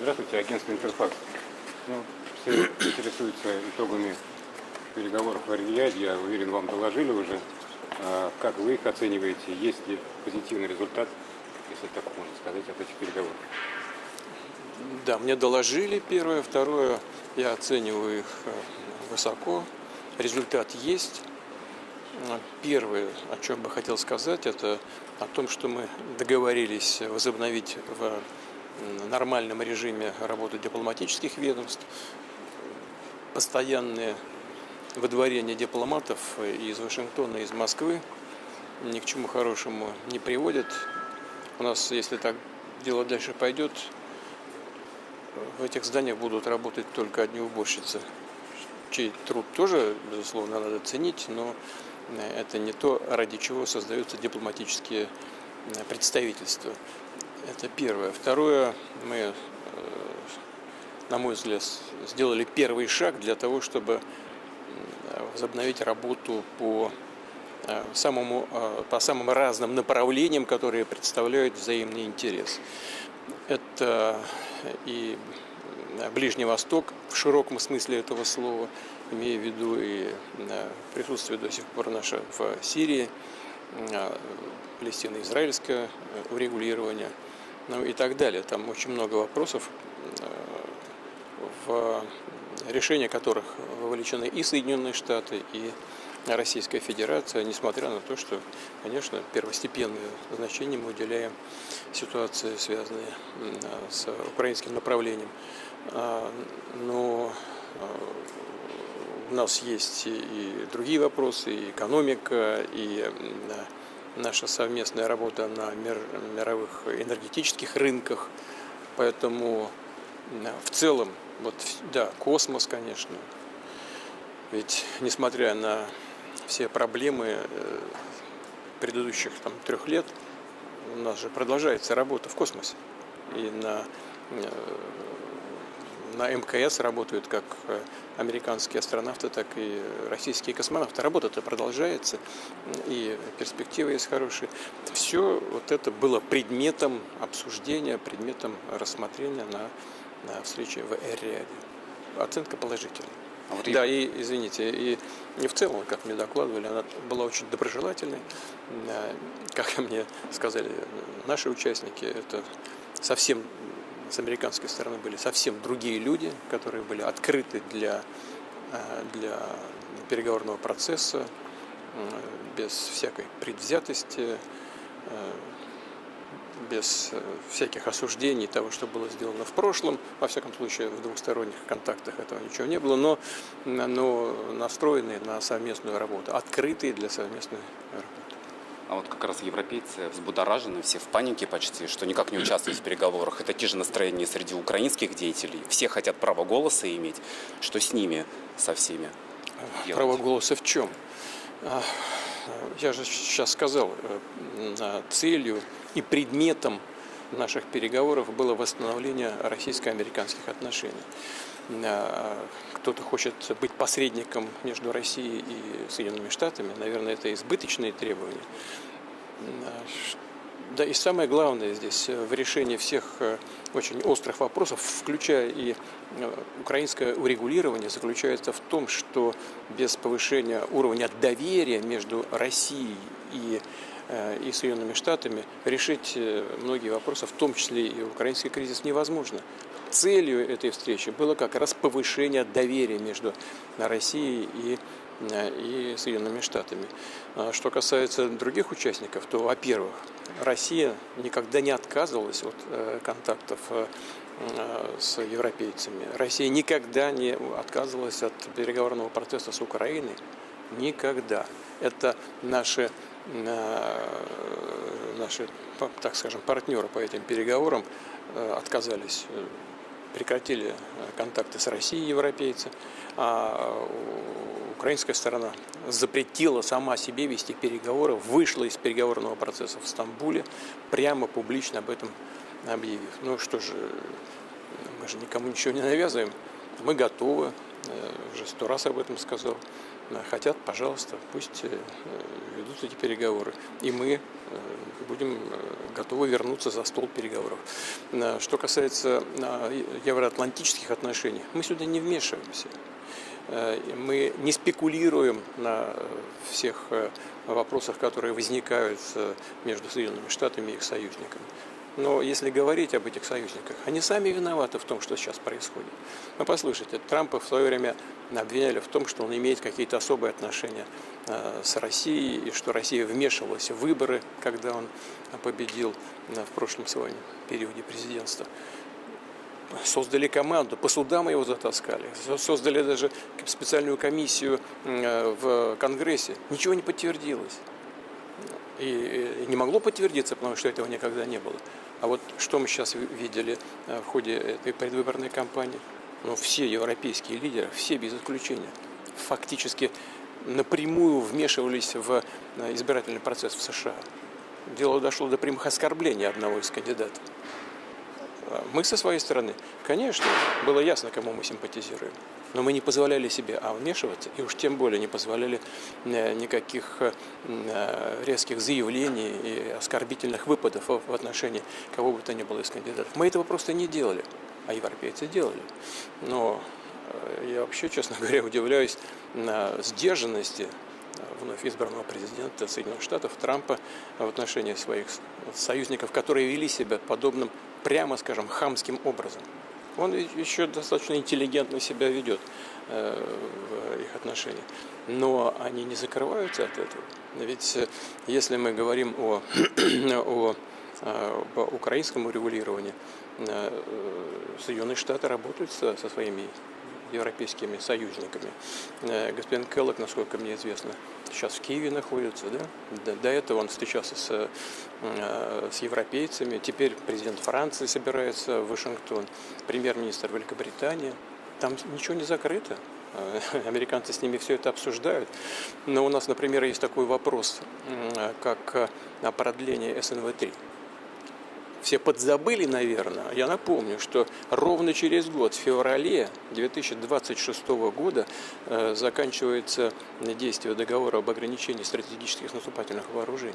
Здравствуйте, агентство «Интерфакс». Ну, все интересуются итогами переговоров в Эр-Рияде. Я уверен, вам доложили уже. Как вы их оцениваете? Есть ли позитивный результат, если так можно сказать, от этих переговоров? Да, мне доложили первое. Второе, я оцениваю их высоко. Результат есть. Первое, о чем бы хотел сказать, это о том, что мы договорились возобновить в нормальном режиме работу дипломатических ведомств. Постоянное выдворение дипломатов из Вашингтона, из Москвы ни к чему хорошему не приводит. У нас, если так дело дальше пойдет, в этих зданиях будут работать только одни уборщицы, чей труд тоже, безусловно, надо ценить, но это не то, ради чего создаются дипломатические представительства. Это первое. Второе, мы, на мой взгляд, сделали первый шаг для того, чтобы возобновить работу по самым разным направлениям, которые представляют взаимный интерес. Это и Ближний Восток в широком смысле этого слова, имея в виду и присутствие до сих пор наше в Сирии, палестино-израильское урегулирование, ну и так далее. Там очень много вопросов, в решение которых вовлечены и Соединенные Штаты, и Российская Федерация, несмотря на то, что, конечно, первостепенное значение мы уделяем ситуации, связанной с украинским направлением. Но у нас есть и другие вопросы, и экономика, и наша совместная работа на мировых энергетических рынках. Поэтому в целом, да, космос, конечно. Ведь, несмотря на все проблемы предыдущих 3 лет, у нас же продолжается работа в космосе. И на МКС работают как американские астронавты, так и российские космонавты. Работа-то продолжается, и перспективы есть хорошие. Все это было предметом обсуждения, предметом рассмотрения на встрече в Эр-Рияде. Оценка положительная. Да, и, извините, и в целом, как мне докладывали, она была очень доброжелательной. Как мне сказали наши участники, это совсем с американской стороны были совсем другие люди, которые были открыты для переговорного процесса, без всякой предвзятости, без всяких осуждений того, что было сделано в прошлом. Во всяком случае, в двухсторонних контактах этого ничего не было, но настроенные на совместную работу, открытые для совместной работы. А вот как раз европейцы взбудоражены, все в панике почти, что никак не участвуют в переговорах. Это те же настроения среди украинских деятелей. Все хотят право голоса иметь. Что с ними, со всеми делать? Право голоса в чем? Я же сейчас сказал, целью и предметом наших переговоров было восстановление российско-американских отношений. Кто-то хочет быть посредником между Россией и Соединенными Штатами. Наверное, это избыточные требования. Да и самое главное здесь в решении всех очень острых вопросов, включая и украинское урегулирование, заключается в том, что без повышения уровня доверия между Россией и Соединенными Штатами решить многие вопросы, в том числе и украинский кризис, невозможно. Целью этой встречи было как раз повышение доверия между Россией и Соединенными Штатами. Что касается других участников, то, во-первых, Россия никогда не отказывалась от контактов с европейцами. Россия никогда не отказывалась от переговорного процесса с Украиной. Никогда. Это наши, так скажем, партнеры по этим переговорам отказались, прекратили контакты с Россией европейцы, а украинская сторона запретила сама себе вести переговоры, вышла из переговорного процесса в Стамбуле, прямо публично об этом объявив. Ну что же, мы же никому ничего не навязываем, мы готовы, уже 100 раз об этом сказал. Хотят, пожалуйста, пусть ведут эти переговоры. И мы будем готовы вернуться за стол переговоров. Что касается евроатлантических отношений, мы сюда не вмешиваемся. Мы не спекулируем на всех вопросах, которые возникают между Соединенными Штатами и их союзниками. Но если говорить об этих союзниках, они сами виноваты в том, что сейчас происходит. Ну, послушайте, Трампа в свое время обвиняли в том, что он имеет какие-то особые отношения с Россией, и что Россия вмешивалась в выборы, когда он победил в прошлом своем периоде президентства. Создали команду, по судам его затаскали, создали даже специальную комиссию в Конгрессе. Ничего не подтвердилось. И не могло подтвердиться, потому что этого никогда не было. А вот что мы сейчас видели в ходе этой предвыборной кампании? Ну, все европейские лидеры, все без исключения, фактически напрямую вмешивались в избирательный процесс в США. Дело дошло до прямых оскорблений одного из кандидатов. Мы со своей стороны, конечно, было ясно, кому мы симпатизируем, но мы не позволяли себе вмешиваться, и уж тем более не позволяли никаких резких заявлений и оскорбительных выпадов в отношении кого бы то ни было из кандидатов. Мы этого просто не делали, а европейцы делали. Но я вообще, честно говоря, удивляюсь сдержанности вновь избранного президента Соединенных Штатов Трампа в отношении своих союзников, которые вели себя подобным, прямо скажем, хамским образом. Он еще достаточно интеллигентно себя ведет в их отношениях. Но они не закрываются от этого. Ведь если мы говорим об украинском урегулировании, Соединенные Штаты работают со своими европейскими союзниками. Господин Келлог, насколько мне известно, сейчас в Киеве находится. Да? До этого он встречался с европейцами. Теперь президент Франции собирается в Вашингтон, премьер-министр Великобритании. Там ничего не закрыто. Американцы с ними все это обсуждают. Но у нас, например, есть такой вопрос, как продление СНВ-3. Все подзабыли, наверное. Я напомню, что ровно через год, в феврале 2026 года, заканчивается действие договора об ограничении стратегических наступательных вооружений.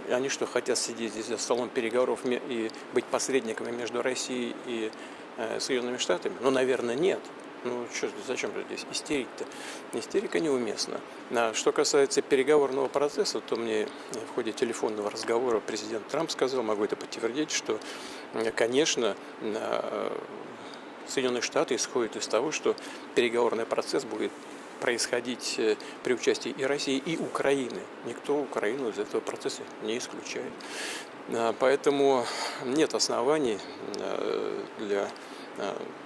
И они что, хотят сидеть здесь за столом переговоров и быть посредниками между Россией и Соединенными Штатами? Ну, наверное, нет. Ну, зачем же здесь истерить-то? Истерика неуместна. Что касается переговорного процесса, то мне в ходе телефонного разговора президент Трамп сказал, могу это подтвердить, что, конечно, Соединенные Штаты исходят из того, что переговорный процесс будет происходить при участии и России, и Украины. Никто Украину из этого процесса не исключает. Поэтому нет оснований для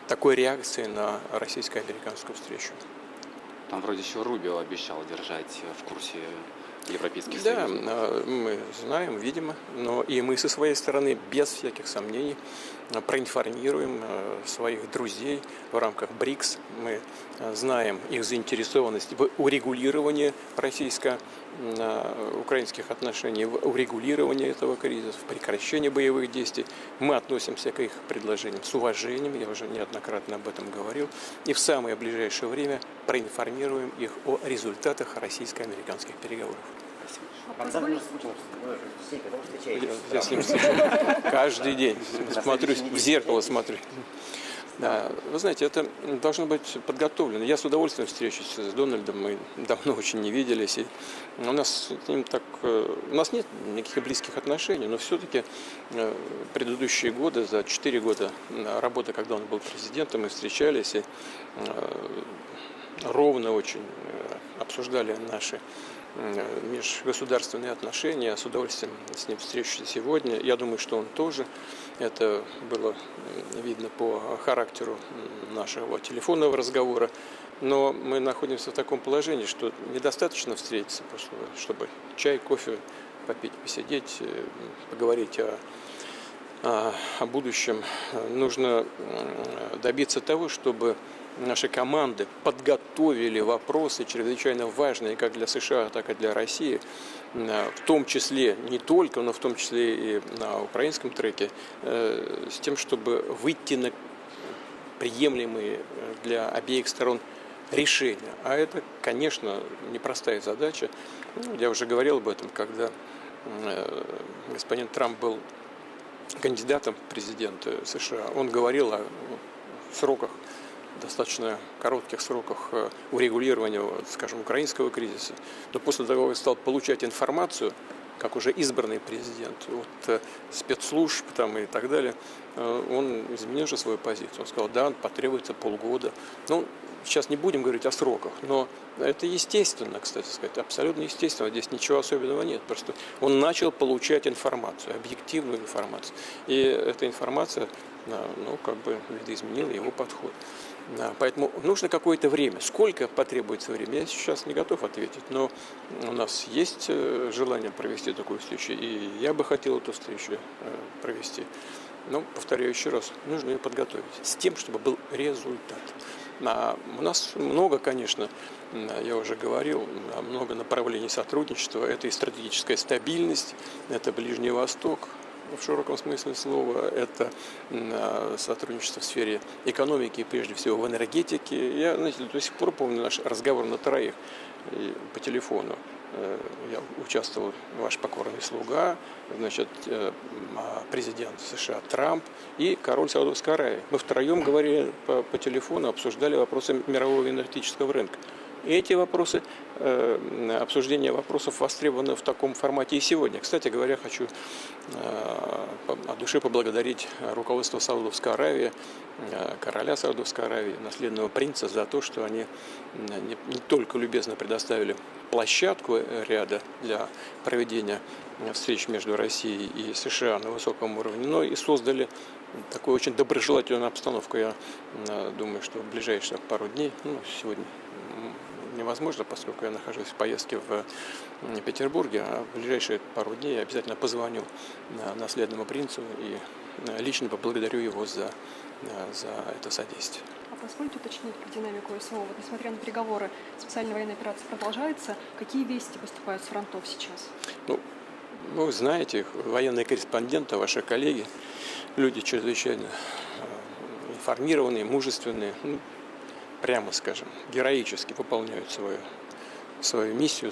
такой реакции на российско-американскую встречу. Там вроде еще Рубио обещал держать в курсе европейских Да, союзников. мы знаем, видимо, но и мы со своей стороны без всяких сомнений проинформируем своих друзей в рамках БРИКС. Мы знаем их заинтересованность в урегулировании российско-украинских отношений, в урегулировании этого кризиса, в прекращении боевых действий. Мы относимся к их предложениям с уважением, я уже неоднократно об этом говорил, и в самое ближайшее время проинформируем их о результатах российско-американских переговоров. Когда вы с Путиным встречаетесь? Я с ним встречаюсь каждый день. Смотрю, в зеркало смотрю. Да, вы знаете, это должно быть подготовлено. Я с удовольствием встречусь с Дональдом, мы давно очень не виделись. И у нас с ним у нас нет никаких близких отношений, но все-таки предыдущие годы, за 4 года работы, когда он был президентом, мы встречались и ровно очень обсуждали наши межгосударственные отношения. С удовольствием с ним встречусь сегодня. Я думаю, что он тоже. Это было видно по характеру нашего телефонного разговора. Но мы находимся в таком положении, что недостаточно встретиться, просто, чтобы чай, кофе попить, посидеть, поговорить о будущем. Нужно добиться того, чтобы наши команды подготовили вопросы чрезвычайно важные как для США, так и для России, в том числе, не только, но в том числе и на украинском треке, с тем, чтобы выйти на приемлемые для обеих сторон решения. А это, конечно, непростая задача. Я уже говорил об этом, когда господин Трамп был кандидатом в президенты США, он говорил о сроках, достаточно коротких сроках урегулирования, скажем, украинского кризиса. Но после того, как стал получать информацию, как уже избранный президент от спецслужб там, и так далее, он изменил же свою позицию. Он сказал, да, потребуется полгода. Ну, сейчас не будем говорить о сроках, но это естественно, кстати сказать, абсолютно естественно. Здесь ничего особенного нет. Просто он начал получать информацию, объективную информацию. И эта информация, ну, как бы видоизменила его подход. Поэтому нужно какое-то время. Сколько потребуется времени, я сейчас не готов ответить, но у нас есть желание провести такую встречу, и я бы хотел эту встречу провести. Но, повторяю еще раз, нужно ее подготовить с тем, чтобы был результат. У нас много, конечно, я уже говорил, много направлений сотрудничества. Это и стратегическая стабильность, это Ближний Восток, в широком смысле слова, это сотрудничество в сфере экономики, прежде всего в энергетике. Я, знаете, до сих пор помню наш разговор на троих по телефону. Я участвовал, ваш покорный слуга, значит, президент США Трамп и король Саудовской Аравии. Мы втроем говорили по телефону, обсуждали вопросы мирового энергетического рынка. И эти вопросы, обсуждение вопросов востребовано в таком формате и сегодня. Кстати говоря, хочу от души поблагодарить руководство Саудовской Аравии, короля Саудовской Аравии, наследного принца, за то, что они не только любезно предоставили площадку ряда для проведения встреч между Россией и США на высоком уровне, но и создали такую очень доброжелательную обстановку. Я думаю, что в ближайшие пару дней, ну, сегодня невозможно, поскольку я нахожусь в поездке в Петербурге, а в ближайшие пару дней я обязательно позвоню наследному принцу и лично поблагодарю его за это содействие. А позвольте уточнить про динамику СВО. Вот, несмотря на переговоры, специальная военная операция продолжается. Какие вести поступают с фронтов сейчас? Ну, вы знаете, военные корреспонденты, ваши коллеги, люди чрезвычайно информированные, мужественные, прямо скажем, героически выполняют свою миссию,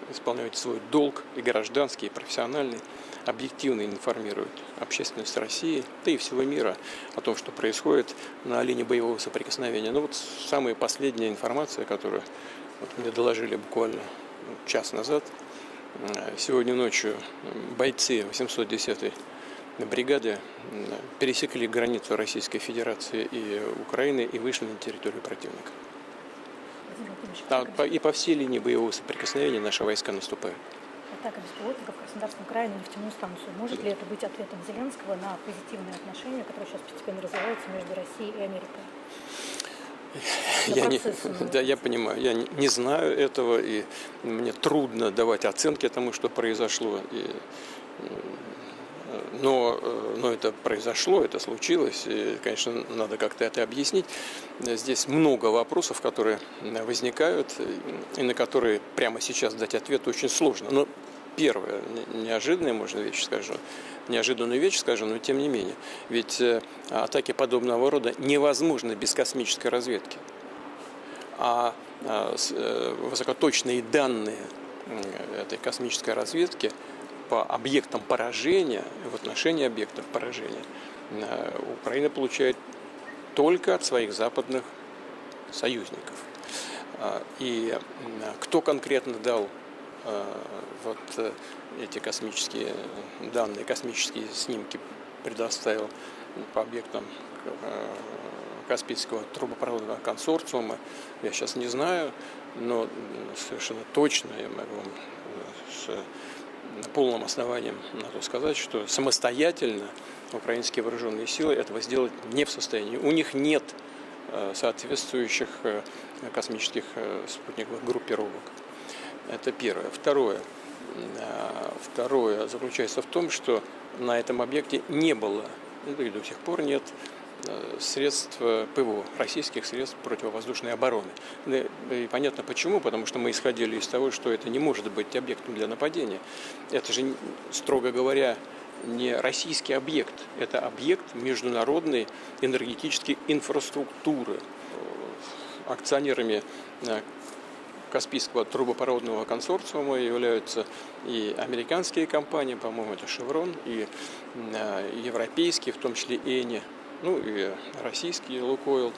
исполняют свой долг, и гражданский, и профессиональный, объективно информируют общественность России, да и всего мира о том, что происходит на линии боевого соприкосновения. Ну вот самая последняя информация, которую мне доложили буквально час назад. Сегодня ночью бойцы 810-й бригады пересекли границу Российской Федерации и Украины и вышли на территорию противника. И по всей линии боевого соприкосновения наши войска наступают. Атака беспилотников в Краснодарском крае на нефтяную станцию. Может ли это быть ответом Зеленского на позитивные отношения, которые сейчас постепенно развиваются между Россией и Америкой? Я понимаю, я не знаю этого, и мне трудно давать оценки тому, что произошло. Но это произошло, это случилось, и, конечно, надо как-то это объяснить. Здесь много вопросов, которые возникают, и на которые прямо сейчас дать ответ очень сложно. Но первое, неожиданную вещь скажу, но тем не менее. Ведь атаки подобного рода невозможны без космической разведки. А высокоточные данные этой космической разведки по объектам поражения, в отношении объектов поражения, Украина получает только от своих западных союзников. И кто конкретно дал вот эти космические данные, космические снимки предоставил по объектам Каспийского трубопроводного консорциума, я сейчас не знаю, но совершенно точно я могу вам с полным основанием на то сказать, что самостоятельно украинские вооруженные силы этого сделать не в состоянии. У них нет соответствующих космических спутниковых группировок. Это первое. Второе заключается в том, что на этом объекте не было, и до сих пор нет, средств ПВО, российских средств противовоздушной обороны. И понятно почему, потому что мы исходили из того, что это не может быть объектом для нападения. Это же, строго говоря, не российский объект, это объект международной энергетической инфраструктуры. Акционерами Каспийского трубопроводного консорциума являются и американские компании, по-моему, это «Шеврон», и европейские, в том числе Эни, ну и российские «Лукойл».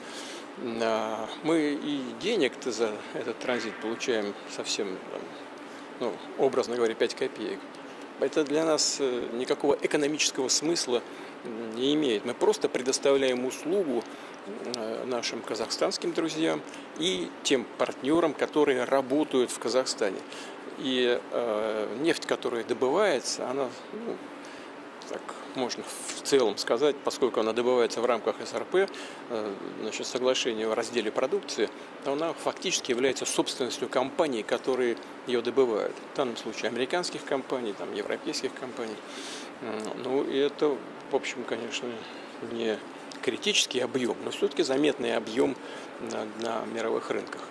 Мы и денег-то за этот транзит получаем совсем, ну, образно говоря, 5 копеек. Это для нас никакого экономического смысла не имеет. Мы просто предоставляем услугу нашим казахстанским друзьям и тем партнерам, которые работают в Казахстане. И нефть, которая добывается, она, ну, так можно в целом сказать, поскольку она добывается в рамках СРП, значит, соглашения о разделе продукции, она фактически является собственностью компаний, которые ее добывают. В данном случае американских компаний, там, европейских компаний. Ну, и это, в общем, конечно, не критический объем, но все-таки заметный объем на мировых рынках.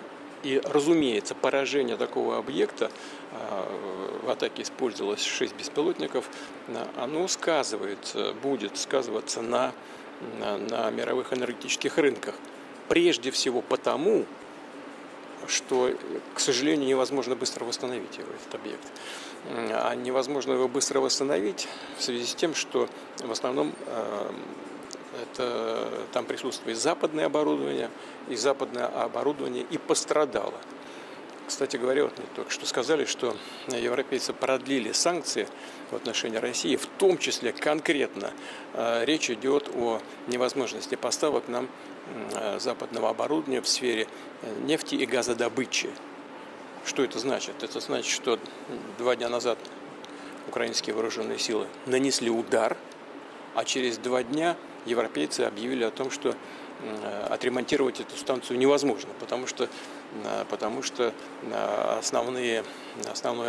И, разумеется, поражение такого объекта, в атаке использовалось 6 беспилотников, оно будет сказываться на мировых энергетических рынках. Прежде всего потому, что, к сожалению, невозможно быстро восстановить его, этот объект. А невозможно его быстро восстановить в связи с тем, что в основном там присутствует западное оборудование, и западное оборудование и пострадало. Кстати говоря, вот мне только что сказали, что европейцы продлили санкции в отношении России, в том числе конкретно речь идет о невозможности поставок нам западного оборудования в сфере нефти и газодобычи. Что это значит? Это значит, что 2 дня назад украинские вооруженные силы нанесли удар, а через 2 дня европейцы объявили о том, что отремонтировать эту станцию невозможно, потому что основное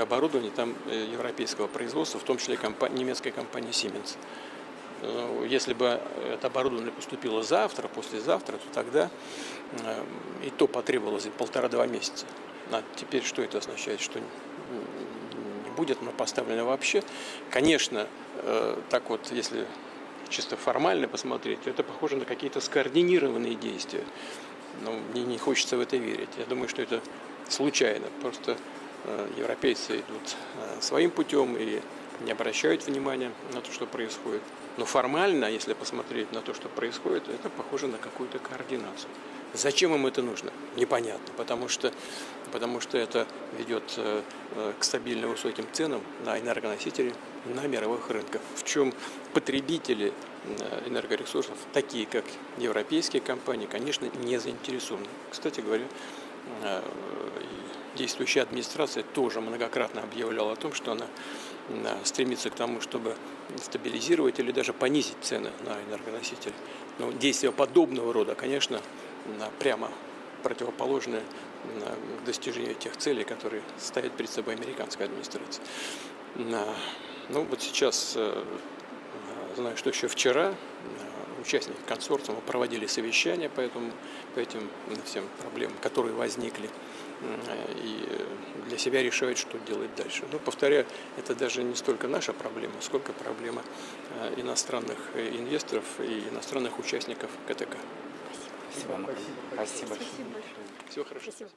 оборудование там европейского производства, в том числе немецкой компании Siemens. Если бы это оборудование поступило завтра, послезавтра, то тогда и то потребовалось 1,5-2 месяца. А теперь что это означает? Что не будет оно поставлено вообще? Конечно, так вот, если чисто формально посмотреть, это похоже на какие-то скоординированные действия. Но мне не хочется в это верить. Я думаю, что это случайно. Просто европейцы идут своим путем и не обращают внимания на то, что происходит. Но формально, если посмотреть на то, что происходит, это похоже на какую-то координацию. Зачем им это нужно? Непонятно, потому что это ведет к стабильно высоким ценам на энергоносители на мировых рынках, в чем потребители энергоресурсов, такие как европейские компании, конечно, не заинтересованы. Кстати говоря, действующая администрация тоже многократно объявляла о том, что она стремится к тому, чтобы стабилизировать или даже понизить цены на энергоносители. Но действия подобного рода, конечно, прямо противоположны достижению тех целей, которые ставит перед собой американская администрация. Ну вот сейчас, знаю, что еще вчера участники консорциума проводили совещания по этим всем проблемам, которые возникли, и для себя решают, что делать дальше. Но, повторяю, это даже не столько наша проблема, сколько проблема иностранных инвесторов и иностранных участников КТК. Спасибо. Спасибо. Спасибо большое. Всего хорошего. Спасибо.